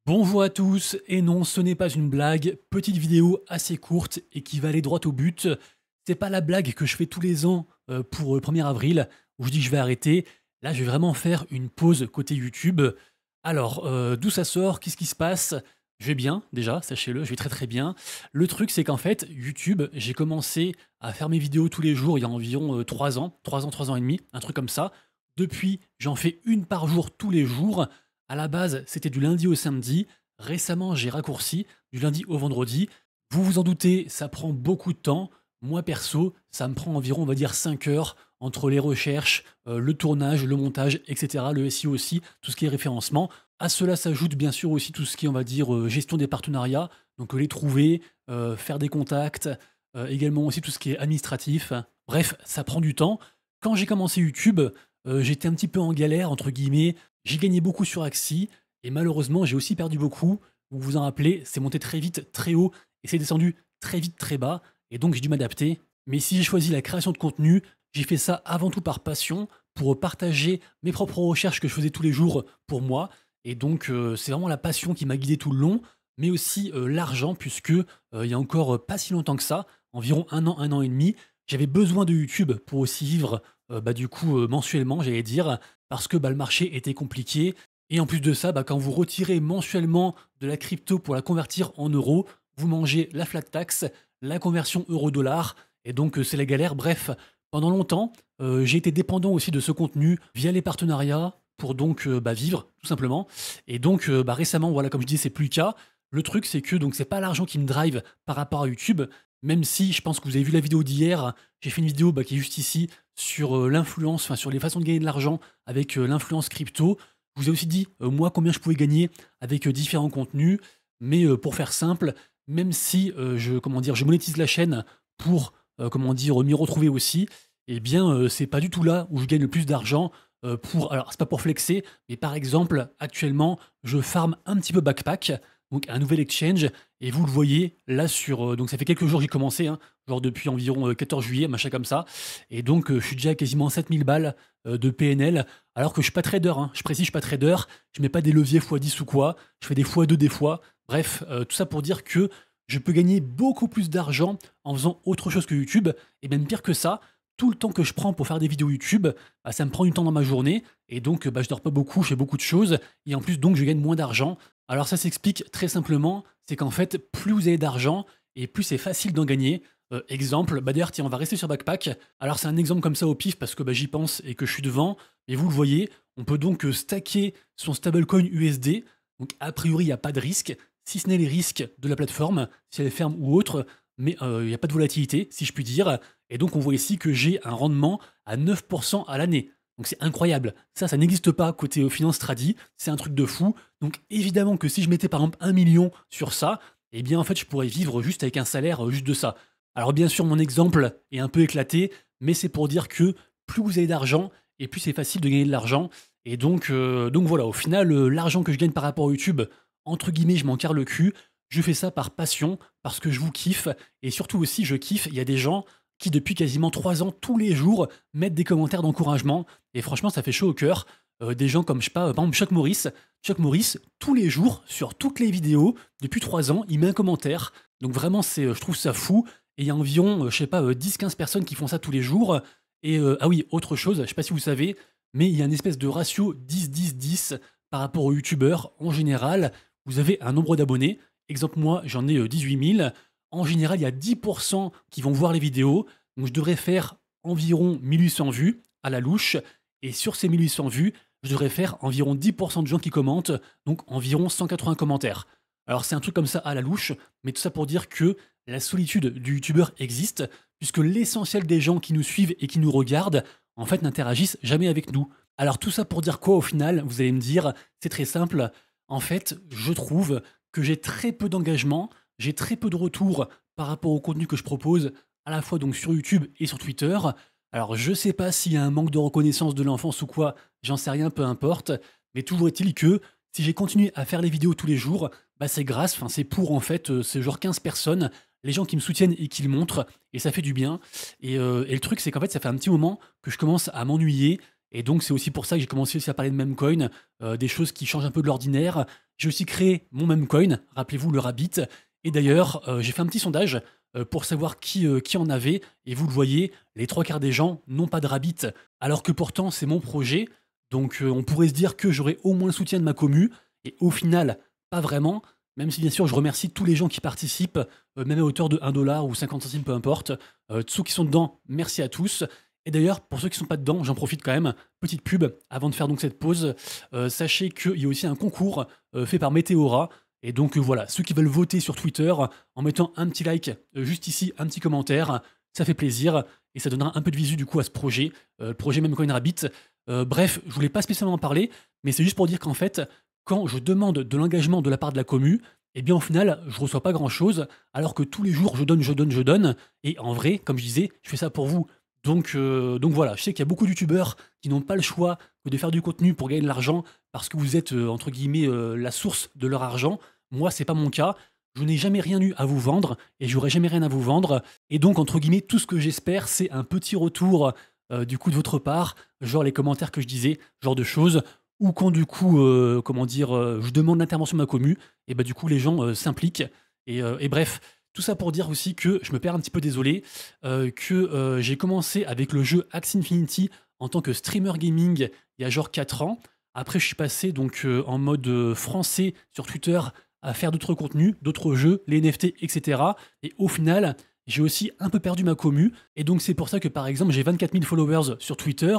Bonjour à tous, et non, ce n'est pas une blague, petite vidéo assez courte et qui va aller droit au but. C'est pas la blague que je fais tous les ans pour le 1er avril, où je dis que je vais arrêter. Là, je vais vraiment faire une pause côté YouTube. Alors, d'où ça sort? Qu'est-ce qui se passe? Je vais bien, déjà, sachez-le, je vais très très bien. Le truc, c'est qu'en fait, YouTube, j'ai commencé à faire mes vidéos tous les jours il y a environ 3 ans, 3 ans et demi, un truc comme ça. Depuis, j'en fais une par jour tous les jours. À la base, c'était du lundi au samedi. Récemment, j'ai raccourci du lundi au vendredi. Vous vous en doutez, ça prend beaucoup de temps. Moi, perso, ça me prend environ, on va dire, 5 heures entre les recherches, le tournage, le montage, etc. Le SEO aussi, tout ce qui est référencement. À cela s'ajoute bien sûr aussi tout ce qui est, on va dire, gestion des partenariats. Donc les trouver, faire des contacts, également aussi tout ce qui est administratif. Bref, ça prend du temps. Quand j'ai commencé YouTube, j'étais un petit peu en galère, entre guillemets. J'ai gagné beaucoup sur Axie et malheureusement, j'ai aussi perdu beaucoup. Vous vous en rappelez, c'est monté très vite, très haut et c'est descendu très vite, très bas. Et donc, j'ai dû m'adapter. Mais si j'ai choisi la création de contenu, j'ai fait ça avant tout par passion pour partager mes propres recherches que je faisais tous les jours pour moi. Et donc, c'est vraiment la passion qui m'a guidé tout le long, mais aussi l'argent, puisque il y a encore pas si longtemps que ça, environ un an et demi, j'avais besoin de YouTube pour aussi vivre, du coup, mensuellement, j'allais dire, parce que, le marché était compliqué et en plus de ça, quand vous retirez mensuellement de la crypto pour la convertir en euros, vous mangez la flat tax, la conversion euro-dollar et donc c'est la galère. Bref, pendant longtemps, j'ai été dépendant aussi de ce contenu via les partenariats pour donc, vivre tout simplement et donc, récemment, voilà, comme je disais, c'est plus le cas. Le truc, c'est que donc c'est pas l'argent qui me drive par rapport à YouTube, même si je pense que vous avez vu la vidéo d'hier, j'ai fait une vidéo, qui est juste ici sur, l'influence, enfin sur les façons de gagner de l'argent avec, l'influence crypto. Je vous ai aussi dit, moi, combien je pouvais gagner avec, différents contenus. Mais, pour faire simple, même si, je monétise la chaîne pour, m'y retrouver aussi, eh bien, c'est pas du tout là où je gagne le plus d'argent, alors c'est pas pour flexer, mais par exemple, actuellement, je farm un petit peu Backpack, donc un nouvel exchange et vous le voyez là sur, donc ça fait quelques jours que j'ai commencé, hein, genre depuis environ, 14 juillet, machin comme ça et donc je suis déjà à quasiment 7 000 balles, de PNL alors que je suis pas trader, hein. Je précise, je suis pas trader, je mets pas des leviers x10 ou quoi, je fais des x2 des fois. Bref, tout ça pour dire que je peux gagner beaucoup plus d'argent en faisant autre chose que YouTube et même pire que ça, tout le temps que je prends pour faire des vidéos YouTube, ça me prend du temps dans ma journée et donc, je dors pas beaucoup, je fais beaucoup de choses et en plus donc je gagne moins d'argent. Alors ça s'explique très simplement, c'est qu'en fait, plus vous avez d'argent et plus c'est facile d'en gagner. Exemple, d'ailleurs tiens, on va rester sur Backpack. Alors c'est un exemple comme ça au pif parce que, j'y pense et que je suis devant et vous le voyez, on peut donc, stacker son stablecoin USD. Donc a priori, il y a pas de risque, si ce n'est les risques de la plateforme, si elle est ferme ou autre, mais il y a pas de volatilité, si je puis dire et donc on voit ici que j'ai un rendement à 9 à l'année. Donc c'est incroyable. Ça n'existe pas côté, finance tradi, c'est un truc de fou. Donc évidemment que si je mettais par exemple 1 million sur ça, eh bien en fait je pourrais vivre juste avec un salaire, juste de ça. Alors bien sûr mon exemple est un peu éclaté, mais c'est pour dire que plus vous avez d'argent et plus c'est facile de gagner de l'argent et donc voilà, au final, l'argent que je gagne par rapport à YouTube, entre guillemets, «je m'en carre le cul». Je fais ça par passion, parce que je vous kiffe et surtout aussi je kiffe, il y a des gens qui depuis quasiment 3 ans, tous les jours, mettent des commentaires d'encouragement et franchement ça fait chaud au cœur. Des gens comme, je sais pas, par exemple Chuck Morris. Chuck Morris, tous les jours, sur toutes les vidéos, depuis 3 ans, il met un commentaire. Donc vraiment, je trouve ça fou. Et il y a environ, je sais pas, 10-15 personnes qui font ça tous les jours. Et ah oui, autre chose, je sais pas si vous savez, mais il y a une espèce de ratio 10-10-10 par rapport aux youtubeurs. En général, vous avez un nombre d'abonnés. Exemple, moi, j'en ai 18 000. En général, il y a 10% qui vont voir les vidéos. Donc je devrais faire environ 1 800 vues à la louche. Et sur ces 1 800 vues, je devrais faire environ 10% de gens qui commentent, donc environ 180 commentaires. Alors c'est un truc comme ça à la louche, mais tout ça pour dire que la solitude du youtubeur existe, puisque l'essentiel des gens qui nous suivent et qui nous regardent, en fait, n'interagissent jamais avec nous. Alors tout ça pour dire quoi au final? Vous allez me dire, c'est très simple. En fait, je trouve que j'ai très peu d'engagement, j'ai très peu de retours par rapport au contenu que je propose, à la fois donc sur YouTube et sur Twitter. Alors je sais pas s'il y a un manque de reconnaissance de l'enfance ou quoi, j'en sais rien, peu importe, mais toujours est-il que si j'ai continué à faire les vidéos tous les jours, c'est grâce, enfin c'est pour en fait, c'est genre 15 personnes, les gens qui me soutiennent et qui le montrent, et ça fait du bien. Et le truc c'est qu'en fait ça fait un petit moment que je commence à m'ennuyer Et donc c'est aussi pour ça que j'ai commencé aussi à parler de meme coin, des choses qui changent un peu de l'ordinaire. J'ai aussi créé mon meme coin, rappelez-vous le Rabbit. Et d'ailleurs, j'ai fait un petit sondage pour savoir qui en avait. Et vous le voyez, les trois quarts des gens n'ont pas de Rabbit. Alors que pourtant, c'est mon projet. Donc on pourrait se dire que j'aurai au moins le soutien de ma commu. Et au final, pas vraiment. Même si bien sûr, je remercie tous les gens qui participent, même à hauteur de 1 $ ou 50 centimes, peu importe. Tous ceux qui sont dedans, merci à tous. Et d'ailleurs, pour ceux qui ne sont pas dedans, j'en profite quand même, petite pub, avant de faire donc cette pause. Sachez qu'il y a aussi un concours fait par Météora. Et donc voilà, ceux qui veulent voter sur Twitter, en mettant un petit like juste ici, un petit commentaire, ça fait plaisir. Et ça donnera un peu de visu du coup à ce projet, le projet Memecoin Rabbit. Bref, je voulais pas spécialement en parler, mais c'est juste pour dire qu'en fait, quand je demande de l'engagement de la part de la commu, eh bien au final, je reçois pas grand-chose, alors que tous les jours, je donne, je donne, je donne. Et en vrai, comme je disais, je fais ça pour vous. Donc voilà, je sais qu'il y a beaucoup de youtubeurs qui n'ont pas le choix que de faire du contenu pour gagner de l'argent parce que vous êtes, entre guillemets, la source de leur argent. Moi, c'est pas mon cas. Je n'ai jamais rien eu à vous vendre et j'aurai jamais rien à vous vendre. Et donc, entre guillemets, tout ce que j'espère, c'est un petit retour du coup de votre part, genre les commentaires que je disais, genre de choses, ou quand du coup, comment dire, je demande l'intervention de ma commu, et bah du coup, les gens s'impliquent. Et bref, tout ça pour dire aussi que je me perds un petit peu désolé, que j'ai commencé avec le jeu Axie Infinity en tant que streamer gaming il y a genre 4 ans. Après, je suis passé donc en mode français sur Twitter à faire d'autres contenus, d'autres jeux, les NFT, etc. Et au final, j'ai aussi un peu perdu ma commu. Et donc, c'est pour ça que par exemple, j'ai 24 000 followers sur Twitter,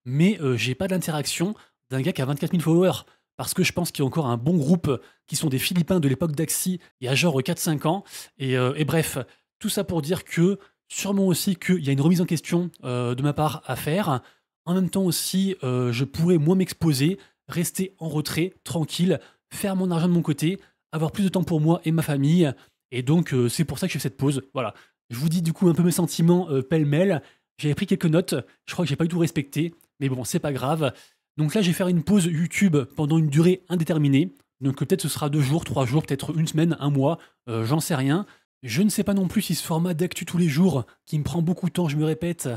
mais j'ai pas d'interaction d'un gars qui a 24 000 followers. Parce que je pense qu'il y a encore un bon groupe qui sont des Philippins de l'époque d'Axie, il y a genre 4-5 ans. Et bref, tout ça pour dire que sûrement aussi qu'il y a une remise en question de ma part à faire. En même temps aussi, je pourrais moins m'exposer, rester en retrait, tranquille, faire mon argent de mon côté, avoir plus de temps pour moi et ma famille. Et donc, c'est pour ça que je fais cette pause. Voilà. Je vous dis du coup un peu mes sentiments pêle-mêle. J'avais pris quelques notes, je crois que j'ai pas du tout respecté, mais bon, c'est pas grave. Donc là, je vais faire une pause YouTube pendant une durée indéterminée. Donc peut-être ce sera 2 jours, 3 jours, peut-être une semaine, un mois, j'en sais rien. Je ne sais pas non plus si ce format d'actu tous les jours, qui me prend beaucoup de temps, je me répète,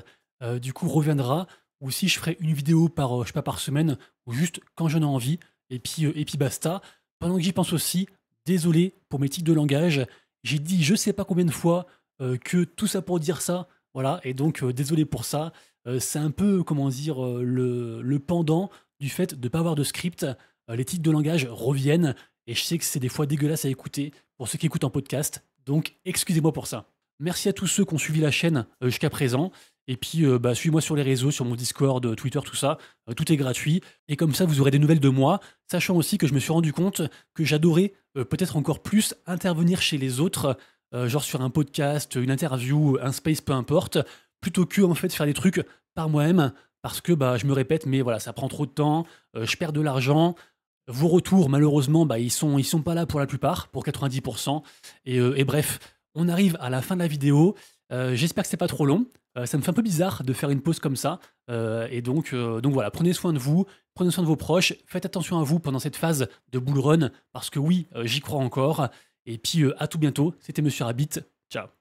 du coup reviendra, ou si je ferai une vidéo par, je sais pas, par semaine, ou juste quand j'en ai envie, et puis basta. Pendant que j'y pense aussi, désolé pour mes tics de langage, j'ai dit je sais pas combien de fois que tout ça pour dire ça, voilà, et donc désolé pour ça. C'est un peu, comment dire, le pendant du fait de ne pas avoir de script. Les tics de langage reviennent, et je sais que c'est des fois dégueulasse à écouter pour ceux qui écoutent en podcast, donc excusez-moi pour ça. Merci à tous ceux qui ont suivi la chaîne jusqu'à présent, et puis bah, suivez-moi sur les réseaux, sur mon Discord, Twitter, tout ça, tout est gratuit, et comme ça vous aurez des nouvelles de moi, sachant aussi que je me suis rendu compte que j'adorais peut-être encore plus intervenir chez les autres, genre sur un podcast, une interview, un space, peu importe, plutôt que en fait faire des trucs par moi-même, parce que bah, je me répète, mais voilà, ça prend trop de temps, je perds de l'argent, vos retours, malheureusement, bah, ils sont pas là pour la plupart, pour 90%, et bref, on arrive à la fin de la vidéo, j'espère que c'est pas trop long, ça me fait un peu bizarre de faire une pause comme ça, donc voilà, prenez soin de vous, prenez soin de vos proches, faites attention à vous pendant cette phase de bull run, parce que oui, j'y crois encore, et puis à tout bientôt, c'était Monsieur Rabbit, ciao.